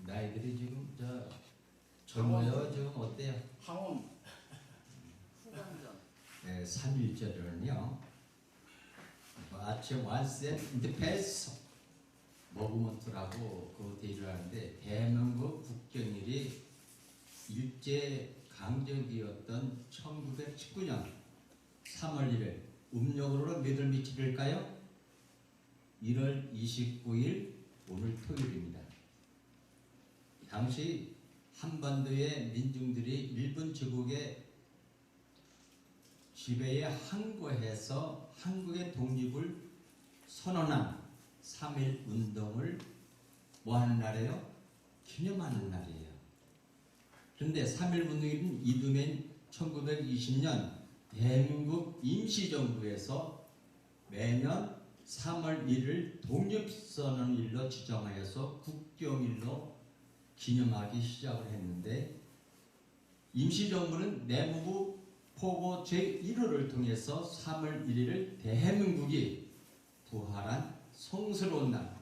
나이들이 지금 젊어요. 지금 어때요? 항원 후반전. 네, 3.1절은요. 아침 once in the past 모브먼트라고 그 대회를 하는데 대한민국 국경일이 일제 강점기였던 1919년 3월 1일 음력으로 몇월 며칠일까요? 1월 29일 오늘 토요일입니다. 당시 한반도의 민중들이 일본 제국의 지배에 항거해서 한국의 독립을 선언한 3.1 운동을 뭐하는 날이에요? 기념하는 날이에요. 그런데 3.1 운동은 이듬해인 1920년 대한민국 임시정부에서 매년 3월 1일 독립선언일로 지정하여서 국경일로 기념하기 시작을 했는데 임시정부는 내무부 포고 제1호를 통해서 3월 1일을 대한민국이 부활한 성스러운 날,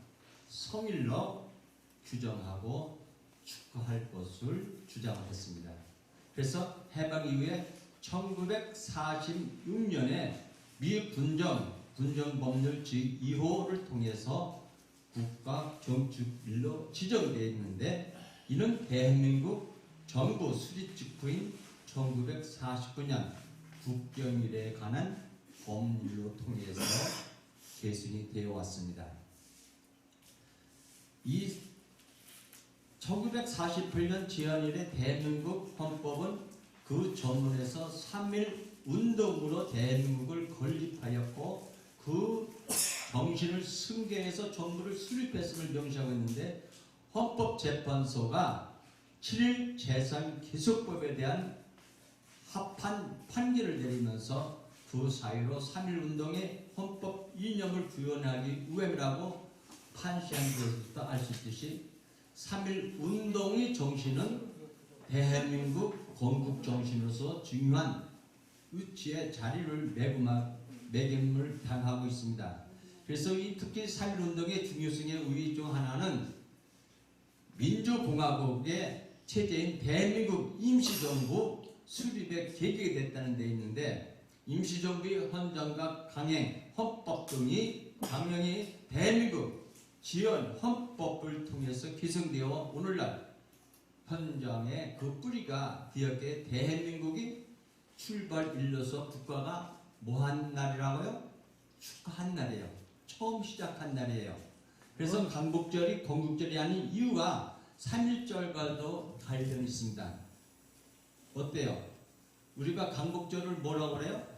성일로 규정하고 축하할 것을 주장을 했습니다. 그래서 해방 이후에 1946년에 미 군정법률 제2호를 통해서 국가 경축일로 지정되어 있는데 이는 대한민국 정부 수립 직후인 1949년 국경일에 관한 법률로 통해서 개정이 되어 왔습니다. 이 1948년 제헌일의 대한민국 헌법은 그 전문에서 3.1 운동으로 대한민국을 건립하였고 그 정신을 승계해서 정부를 수립했음을 명시하고 있는데 헌법재판소가 7일 재산개혁법에 대한 합한 판결을 내리면서 그 사유로 3.1 운동의 헌법 이념을 구현하기 위함이라고 판시한 것부터 알 수 있듯이 3.1 운동의 정신은 대한민국 건국 정신으로서 중요한 위치에 자리를 매김을 당하고 있습니다. 그래서 이 특히 3.1 운동의 중요성의 우위 중 하나는 민주공화국의 체제인 대한민국 임시정부 수립의 계기가 됐다는 데 있는데 임시정부의 헌정과 강행, 헌법 등이 강령이 대한민국 지연 헌법을 통해서 기성되어 오늘날 헌정의 그 뿌리가 되었기에 대한민국이 출발일로서 국가가 뭐한 날이라고요? 축하한 날이에요. 처음 시작한 날이에요. 그래서 강복절이 건국절이 아닌 이유가 3.1절과도 관련이 있습니다. 어때요? 우리가 강복절을 뭐라고 그래요?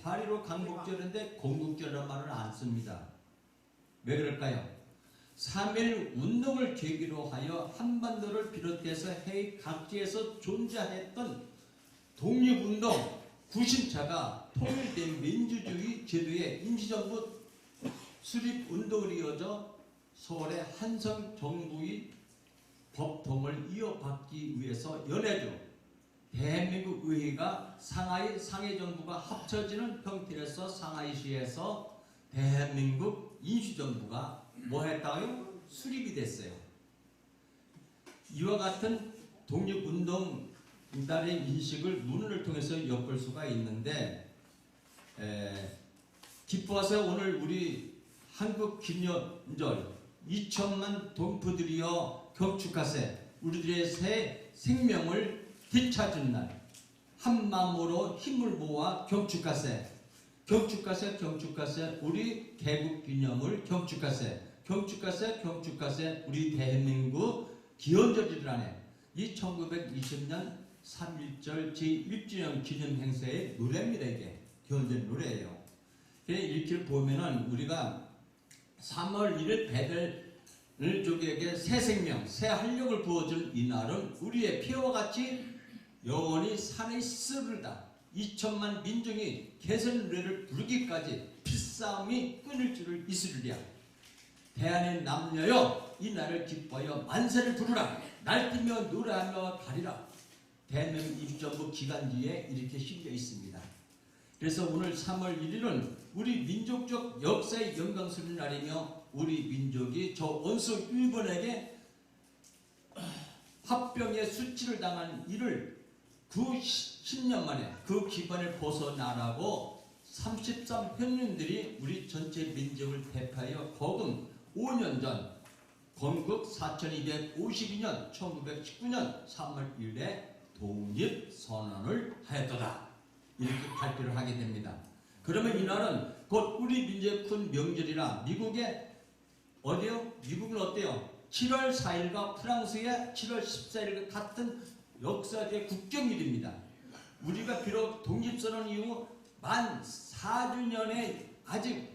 8.15 강복절인데 건국절이라는 말을 안 씁니다. 왜 그럴까요? 3.1 운동을 계기로 하여 한반도를 비롯해서 해외 각지에서 존재했던 독립운동, 구심차가 통일된 민주주의 제도의 임시정부 수립운동을 이어져 서울의 한성 정부의 법통을 이어받기 위해서 연해주 대한민국 의회가 상하이 상해정부가 합쳐지는 형태로서 상하이시에서 대한민국 임시정부가 뭐 했다고요? 수립이 됐어요. 이와 같은 독립운동인들의 인식을 문헌을 통해서 엿볼 수가 있는데 기뻐서 오늘 우리 한국 기념절 2천만 동포들이여 경축하세 우리들의 새 생명을 되찾은 날 한마음으로 힘을 모아 경축하세 경축하세 경축하세 우리 개국 기념을 경축하세 경축하세 경축하세 우리 대한민국 기원절이라네 이 1920년 3.1절 제1주년 기념 행사의 노래입니다. 이게 기원절 노래예요. 이렇게 보면은 우리가 3월 1일 베델족에게 새 생명, 새 활력을 부어준 이 날은 우리의 피와 같이 영원히 살아있으리다. 2천만 민중이 개선 노래를 부르기까지 피싸움이 끊을 줄을 있으리랴. 대한의 남녀여 이 날을 기뻐하여 만세를 부르라. 날뛰며 노래하며 가리라. 대한민국 임시정부 기간지에 이렇게 실려 있습니다. 그래서 오늘 3월 1일은 우리 민족적 역사의 영광스러운 날이며 우리 민족이 저 원수 일본에게 합병의 수치를 당한 이를 그 10년 만에 그 기반을 벗어나라고 33형님들이 우리 전체 민족을 대표하여 거금 5년 전 건국 4252년 1919년 3월 1일에 독립선언을 하였도다. 이렇게 발표를 하게 됩니다. 그러면 이날은 곧 우리 민족의 큰 명절이라 미국의 어디요? 미국은 어때요? 7월 4일과 프랑스의 7월 14일 같은 역사의 국경일입니다. 우리가 비록 독립선언 이후 만 4주년에 아직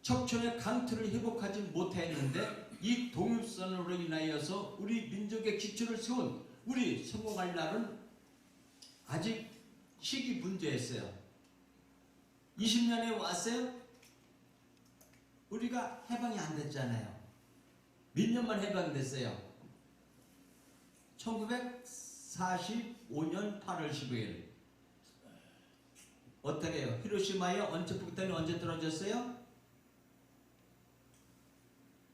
척천의 강토를 회복하지 못했는데 이 독립선언으로 인하여서 우리 민족의 기초를 세운 우리 성공할 날은 아직 시기 문제였어요. 20년에 왔어요? 우리가 해방이 안 됐잖아요. 몇 년만 해방됐어요? 1945년 8월 15일. 어떻게 해요? 히로시마에 원자 폭탄이 언제 떨어졌어요?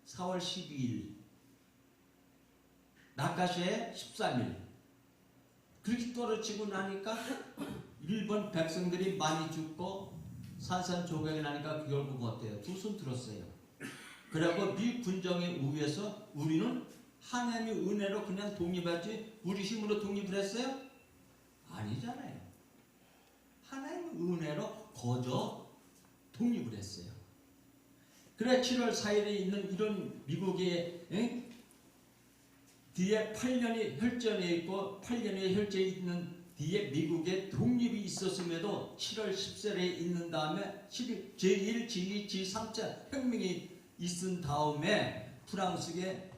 4월 12일. 나카시에 13일. 그렇게 떨어지고 나니까 일본 백성들이 많이 죽고 산산조각이 나니까 결국 어때요? 두 손 들었어요. 그리고 미 군정에 의해서 우리는 하나님의 은혜로 그냥 독립하지 우리 힘으로 독립을 했어요? 아니잖아요. 하나님의 은혜로 거저 독립을 했어요. 그래 7월 4일에 있는 이런 미국의 뒤에 8년이 혈전에 있고 8년의 혈전에 있는 뒤에 미국의 독립이 있었음에도 7월 10일에 있는 다음에 제1, 제2, 제3차 혁명이 있은 다음에 프랑스의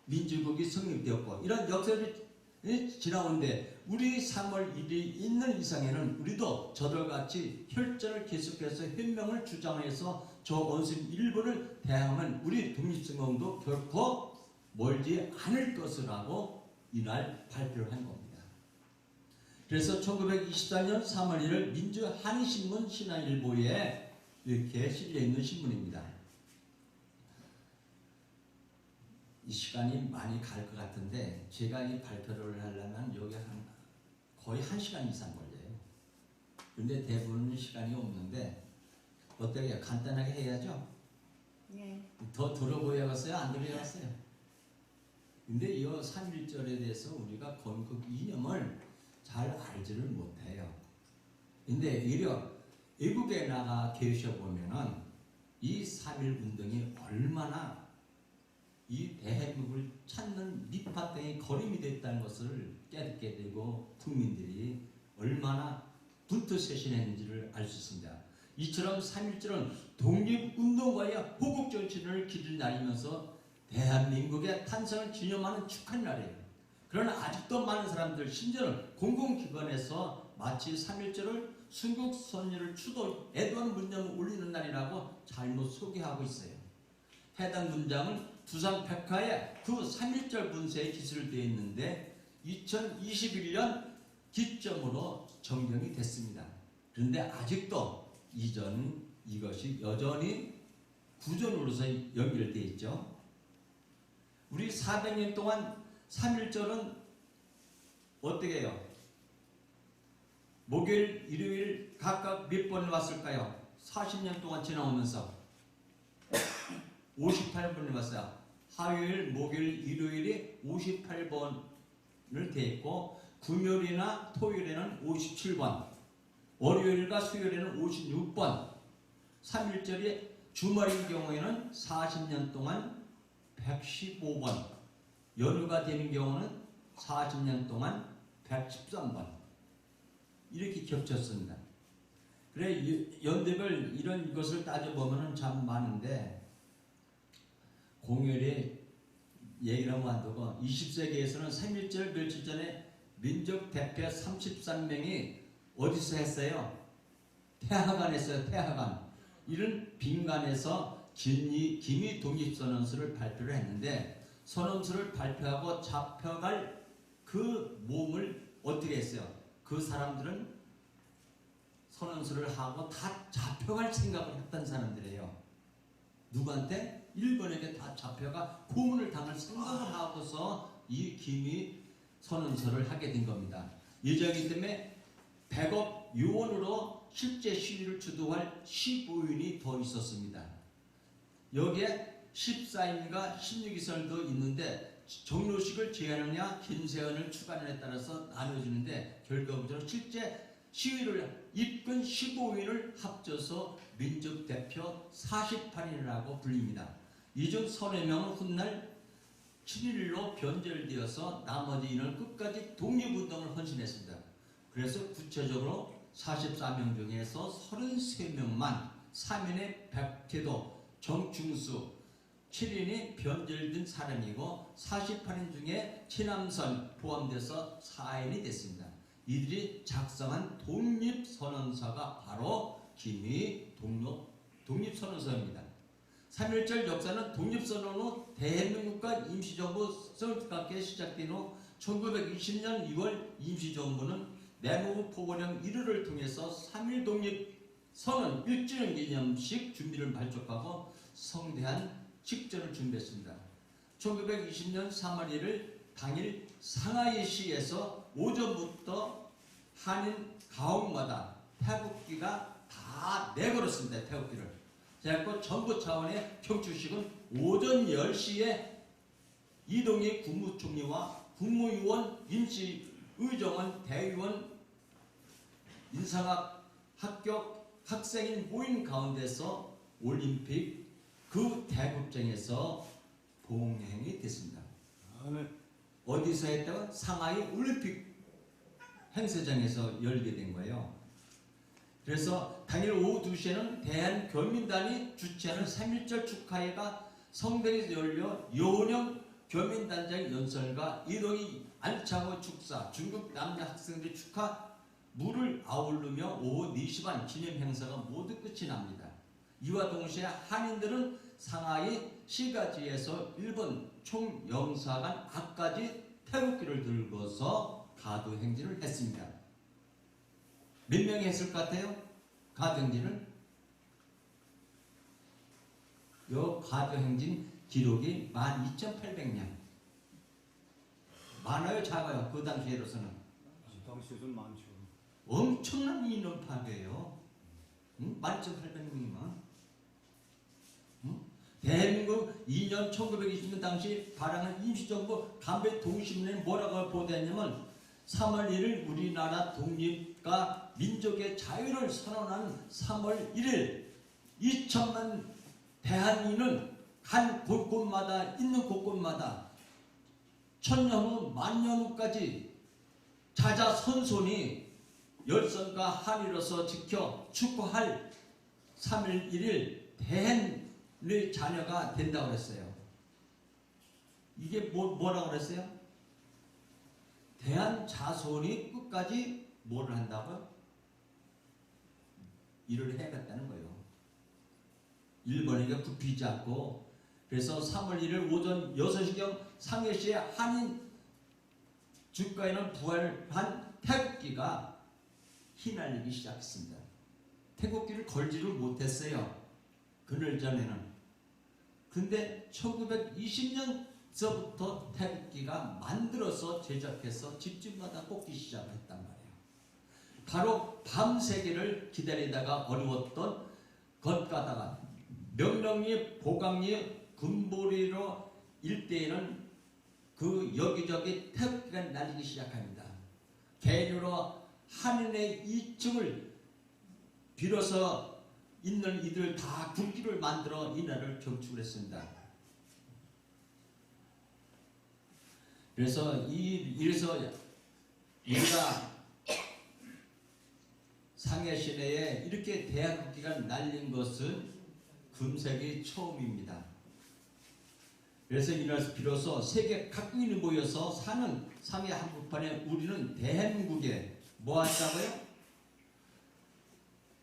민주국이 성립되었고 이런 역사를 지나오는데 우리 3월 1일이 있는 이상에는 우리도 저들같이 혈전을 계속해서 혁명을 주장해서 저 원수인 일본을 대항하면 우리 독립선언도 결코 멀지 않을 것이라고 이날 발표를 한 겁니다. 그래서 1924년 3월 1일 민주한인신문 신한일보에 이렇게 실려있는 신문입니다. 이 시간이 많이 갈 것 같은데 제가 이 발표를 하려면 여기 거의 1시간 이상 걸려요. 근데 대부분 시간이 없는데 어떻게 해요? 간단하게 해야죠? 네. 더 들어보여봤어요? 안 들어보여봤어요? 근데 이 3.1절에 대해서 우리가 건국 이념을 잘 알지를 못해요. 근데 오히려 외국에 나가 계셔보면은 이 3.1 운동이 얼마나 이 대한민국을 찾는 밑바탕에 거림이 됐다는 것을 깨닫게 되고 국민들이 얼마나 분투쇄신했는지를 알 수 있습니다. 이처럼 3.1절은 독립운동과의 호국정신을 길을 날리면서 대한민국의 탄생을 기념하는 축하의 날이에요. 그러나 아직도 많은 사람들 심지어는 공공기관에서 마치 3.1절을 순국선열을 추도 애도하는 문장을 올리는 날이라고 잘못 소개하고 있어요. 해당 문장은 두산백화에 그 3.1절 문서에 기술되어 있는데 2021년 기점으로 정정이 됐습니다. 그런데 아직도 이것이 여전히 구전으로서 연결되어 있죠. 우리 400년 동안 3.1절은 어떻게 해요? 목요일, 일요일 각각 몇 번 왔을까요? 40년 동안 지나오면서 58번을 왔어요. 화요일, 목요일, 일요일이 58번을 대했고 금요일이나 토요일에는 57번, 월요일과 수요일에는 56번, 3.1절이 주말인 경우에는 40년 동안 115번, 연휴가 되는 경우는 40년 동안 113번 이렇게 겹쳤습니다. 그래 연대별 이런 것을 따져보면 참 많은데 공휴일에 얘기를 하면 안 되고 20세기에서는 3.1절 며칠 전에 민족 대표 33명이 어디서 했어요? 태화관 했어요. 태화관. 이런 빈관에서 김이 독립선언서를 발표를 했는데 선언서를 발표하고 잡혀갈 그 몸을 어떻게 했어요? 그 사람들은 선언서를 하고 다 잡혀갈 생각을 했던 사람들이에요. 누구한테? 일본에게 다 잡혀가 고문을 당할 생각을 하고서 이 김이 선언서를 하게 된 겁니다. 예정이기 때문에 백업 요원으로 실제 시위를 주도할 15인이 더 있었습니다. 여기에 14인과 16이설도 있는데 정로식을 제안하냐 김세현을 추가하냐에 따라서 나눠지는데 결과적으로 실제 시위를 이끈 15인을 합쳐서 민족대표 48인이라고 불립니다. 이 중 30명은 훗날 7일로 변절되어서 나머지 인은 끝까지 독립운동을 헌신했습니다. 그래서 구체적으로 44명 중에서 33명만 사면의 백태도, 정충수, 7인이 변절된 사람이고 48인 중에 최남선 포함돼서 4인이 됐습니다. 이들이 작성한 독립선언서가 바로 김이 독립선언서입니다. 3.1절 역사는 독립선언 후 대한민국과 임시정부 설립과 시작된 후 1920년 2월 임시정부는 내무부 포고령 1호를 통해서 3.1 독립선언 1주년 기념식 준비를 발족하고 성대한 식전을 준비했습니다. 1920년 3월 1일 당일 상하이시에서 오전부터 한인 가옥마다 태극기가 다 내걸었습니다. 태극기를. 그래서 정부 차원의 경축식은 오전 10시에 이동희 국무총리와 국무위원, 임시의정원, 대의원, 인상학 합격 학생인 모인 가운데서 올림픽 그 대국장에서 봉행이 됐습니다. 어디서 했다가 상하이 올림픽 행사장에서 열게 된 거예요. 그래서 당일 오후 2시에는 대한교민단이 주최하는 3.1절 축하회가 성당에서 열려 여원영 교민단장 연설과 이동희 안창호 축사, 중국 남녀 학생들의 축하 물을 아우르며 오후 4시 반 기념 행사가 모두 끝이 납니다. 이와 동시에 한인들은 상하이 시가지에서 일본 총영사관 앞까지 태극기를 들고서 가도 행진을 했습니다. 몇 명이 했을 것 같아요? 가도 행진을? 요 가도 행진 기록이 12,800명. 많아요, 작아요? 그 당시에로서는. 당시에는 많죠. 엄청난 인원 파괴예요. 12,800명이면. 대한민국 2년 1920년 당시 발행한 임시정부 간배 동신문에 뭐라고 보도했냐면 3월 1일 우리나라 독립과 민족의 자유를 선언한 3월 1일 2천만 대한민은 간 곳곳마다 있는 곳곳마다 천년 후 만년 후까지 자자손손이 열선과 한이로서 지켜 축구할 3월 1일 대한민국의 자녀가 된다고 그랬어요. 이게 뭐라고 그랬어요? 대한 자손이 끝까지 뭐를 한다고요? 일을 해야겠다는 거예요. 일본에게 굽히지 않고. 그래서 3월 1일 오전 6시경 상해시의 한인 주가에는 부활한 태극기가 휘날리기 시작했습니다. 태극기를 걸지를 못했어요. 그날 전에는. 근데 1920년서부터 태극기가 만들어서 제작해서 집집마다 꽂기 시작했단 말이에요. 바로 밤새기를 기다리다가 어려웠던 것가다가 명령리, 보강리, 금보리로 일대에는 그 여기저기 태극기가 날리기 시작합니다. 개인으로 한인의 이층을 빌어서 있는 이들 다 국기를 만들어 이 나라를 경축을 했습니다. 그래서 이래서 우리가 상해 시내에 이렇게 대한국기가 날린 것은 금세기 처음입니다. 그래서 이날 비로소 세계 각국인이 모여서 사는 상해 한복판에 우리는 대한민국에 뭐 한다고요?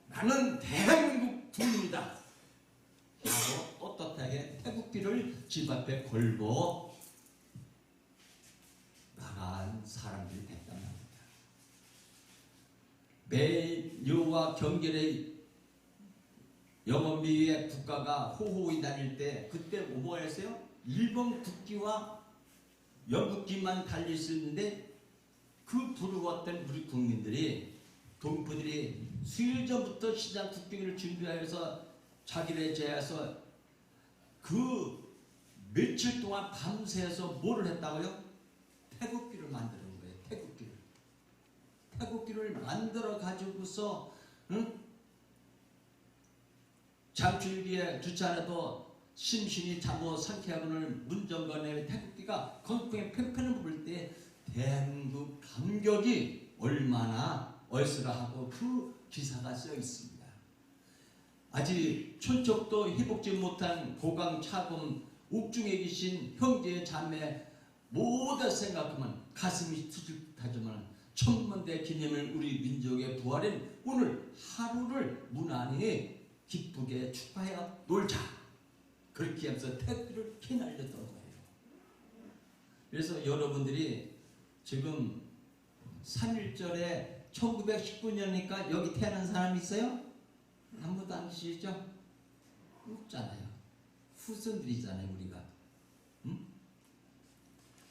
나는 대한민국 국민이다 하고 떳떳하게 태극기를 집 앞에 걸고 나간 사람들이 됐단 말입니다. 매일 여호와 경계의 영원미의 국가가 호호히 다닐 때 그때 뭐 했어요? 일본 국기와 영국기만 달려 있었는데 그 부러웠던 우리 국민들이 동포들이 수일 전부터 시장 국경을 준비하여서 자기네 제에서 그 며칠 동안 밤새서 뭐를 했다고요? 태극기를 만드는 거예요. 태극기를. 태극기를 만들어 가지고서 장출기에 주차해도 심신이 잠어 상쾌하고는 문정관의 태극기가 건풍에 팽팽을 부를 때 대한민국 감격이 얼마나 얼스라하고 그 기사가 써 있습니다. 아직 촌척도 회복지 못한 고강 차범 옥중에 계신 형제 자매 모두 생각하면 가슴이 터질 듯하지만 천만대 기념일 우리 민족의 부활인 오늘 하루를 무난히 기쁘게 축하하여 놀자. 그렇게 하면서 태극기를 휘날렸던 거예요. 그래서 여러분들이 지금 3.1절에 1919년이니까 여기 태어난 사람 있어요? 아무도 안 계시죠? 없잖아요. 후손들이잖아요, 우리가.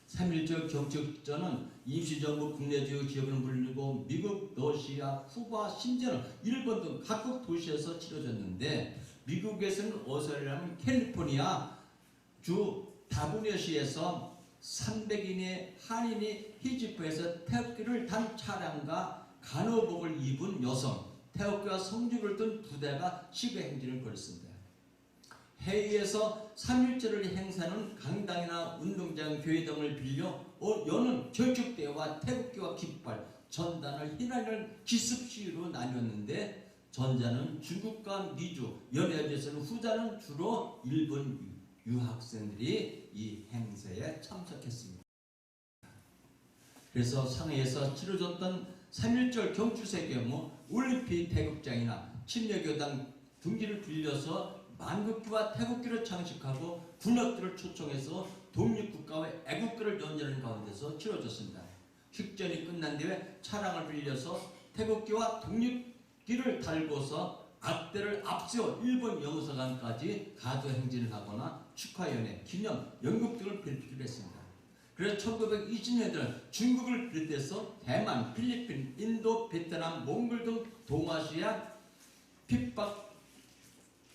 3.1절 경축전은 임시정부 국내주요 기업을 물리고 미국, 러시아, 쿠바, 심지어는 일본 등 각국 도시에서 치러졌는데 미국에서는 어디서냐면 캘리포니아 주 다브니어시에서 300인의 한인이 히지프에서 태극기를 단 차량과 간호복을 입은 여성, 태극기와 성주를 든 부대가 시위 행진을 벌였습니다. 해외에서 3.1절을 행사하는 강당이나 운동장, 교회 등을 빌려 여는 경축대회와 태극기와 깃발, 전단을 휘날리는 기습 시위로 나뉘었는데 전자는 중국과 미주, 연해에서는 후자는 주로 일본 유학생들이 이 행사에 참석했습니다. 그래서 상해에서 치러졌던 3.1절 경축의 경우 올림픽 태극장이나 침례교당 등기를 빌려서 만국기와 태극기를 장식하고 군악들을 초청해서 독립국가와 애국가를 연주하는 가운데서 치러졌습니다. 식전이 끝난 뒤에 차량을 빌려서 태극기와 독립기를 달고서 앞대를 앞세워 일본 영사관까지 가도 행진을 하거나 축하연회, 기념, 연극 등을 펼치기로 했습니다. 그래서 1920년대 중국을 비롯해서 대만, 필리핀, 인도, 베트남, 몽골 등 동아시아 핍박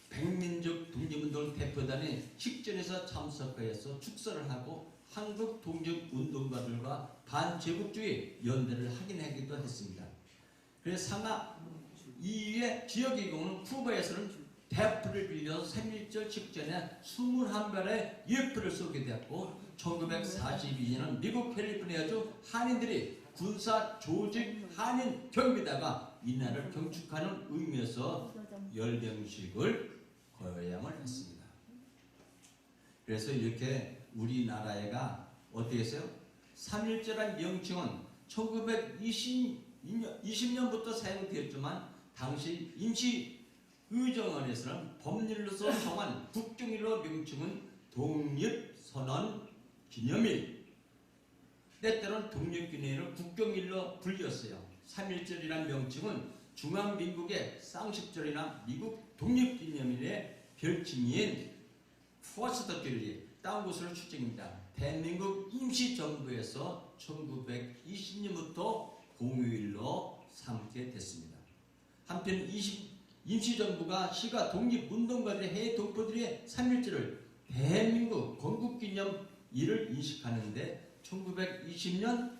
백민족 독립운동 대표단이 식전에서 참석하여서 축사를 하고 한국 독립운동가들과 반제국주의 연대를 확인하기도 했습니다. 그래서 상하 이후에 지역의 경우는 쿠바에서는 대포를 빌려서 3.1절 식전에 21발의 UFO를 쏘게 되었고 1942년은 미국 캘리포니아주 한인들이 군사 조직 한인 경비대가 이날을 경축하는 의미에서 열병식을 거양을 했습니다. 그래서 이렇게 우리나라가 어떻게 했어요? 3.1절한 명칭은 1920년부터 사용되었지만 당시 임시의정원에서는 법률로서 정한 국정일로 명칭은 독립선언 기념일, 때때로는 독립기념일을 국경일로 불렸어요. 3.1절이란 명칭은 중앙민국의 쌍식절이나 미국 독립기념일의 별칭인 퍼스트절이 따온 것으로 추정입니다. 대한민국 임시정부에서 1920년부터 공휴일로 삼게 됐습니다. 한편 임시정부가 시가 독립운동가들의 해외 동포들의 3.1절을 대한민국 건국기념일을 인식하는데 1920년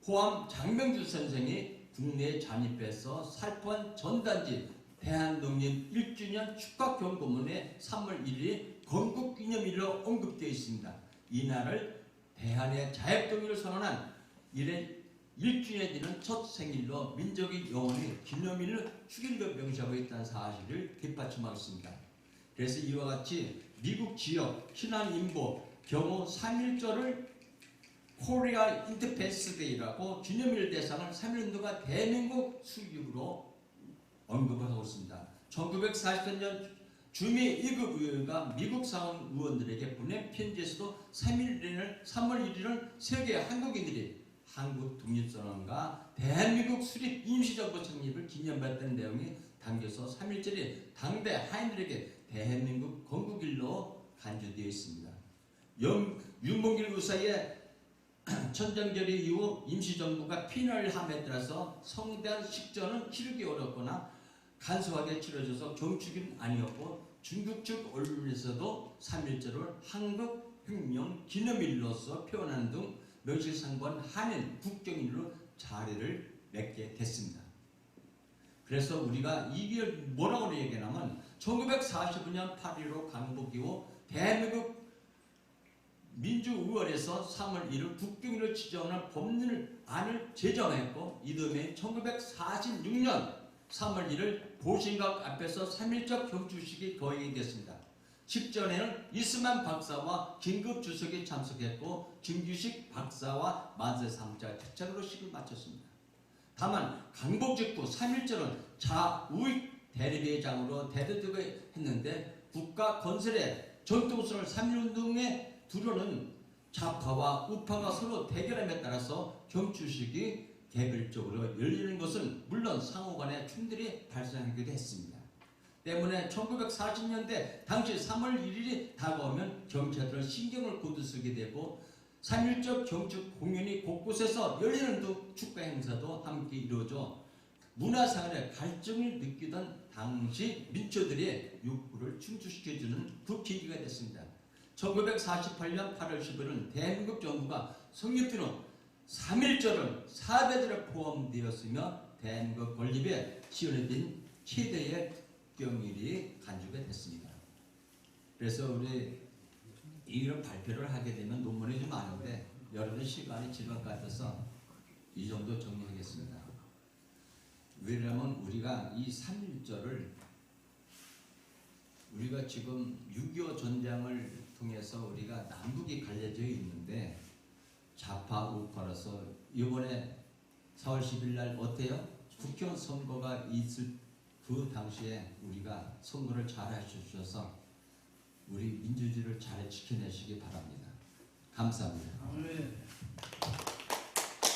호암 장명주 선생이 국내에 잔입해서 살포한 전단지 대한독립 1주년 축하 경고문에 3월 1일이 건국기념일로 언급되어 있습니다. 이날을 대한의 자유통일을 선언한 이래 1주년이 되는 첫 생일로 민족의 영원히 기념일을 축일로 명시하고 있다는 사실을 뒷받침하겠습니다. 그래서 이와 같이 미국 지역 신앙인보 경우 3.1절을 코리아 인디펜스 데이라고 기념일 대상을 3.1운동가 대한민국 수립으로 언급을 하고 있습니다. 1943년 주미 1급 의회가 미국 상원 의원들에게 보낸 편지에서도 3월 1일은 세계 한국인들이 한국 독립선언과 대한민국 수립 임시정부 창립을 기념받는 내용이 담겨서 3.1절이 당대 하인들에게 대한민국 건국일로 간주되어 있습니다. 윤봉길 의사의 천정절의 이후 임시정부가 피날함에 따라서 성대한 식전은 치르기 어렵거나 간소하게 치러져서 경축은 아니었고 중국 측 언론에서도 3.1절을 한국혁명 기념일로서 표현하는 등 명실상부한 한인 국경일로 자리를 맺게 됐습니다. 그래서 우리가 이게 뭐라고 얘기하냐면 1945년 8.15 강복 이후 대한민국 민주의원에서 3월 1일 국경일을 지정하는 법률안을 제정했고 이듬해 1946년 3월 1일 보신각 앞에서 3.1절 경축식이 거행됐습니다. 직전에는 이스만 박사와 긴급 주석이 참석했고 김규식 박사와 만세상자 특찬으로 식을 마쳤습니다. 다만 강복 직후 3.1절은 좌우익 대립의장으로 대두되고 했는데 국가 건설의 전통선을 3.1운동에 두려는 좌파와 우파가 서로 대결함에 따라서 경축식이 개별적으로 열리는 것은 물론 상호간의 충돌이 발생하기도 했습니다. 때문에 1940년대 당시 3월 1일이 다가오면 경찰들은 신경을 곤두쓰게 되고 3.1절 경축 공연이 곳곳에서 열리는 등 축가 행사도 함께 이루어져 문화생활의 갈증을 느끼던 당시 민초들의 욕구를 충족시켜주는 그 계기가 됐습니다. 1948년 8월 10일은 대한민국 정부가 성립된 후 3.1절은 4대절에 포함되었으며 대한민국 건립에 지원된 최대의 국경일이 간주가 됐습니다. 그래서 우리 이런 발표를 하게 되면 논문이 좀 많은데 여러분 시간이 지날 것 같아서 이 정도 정리하겠습니다. 왜냐하면 우리가 이 3.1절을 우리가 지금 6.25 전쟁을 통해서 우리가 남북이 갈려져 있는데 좌파 우파라서 이번에 4월 10일 날 어때요? 국회의원 선거가 있을 그 당시에 우리가 선거를 잘 하셔서 우리 민주주의를 잘 지켜내시기 바랍니다. 감사합니다. 네.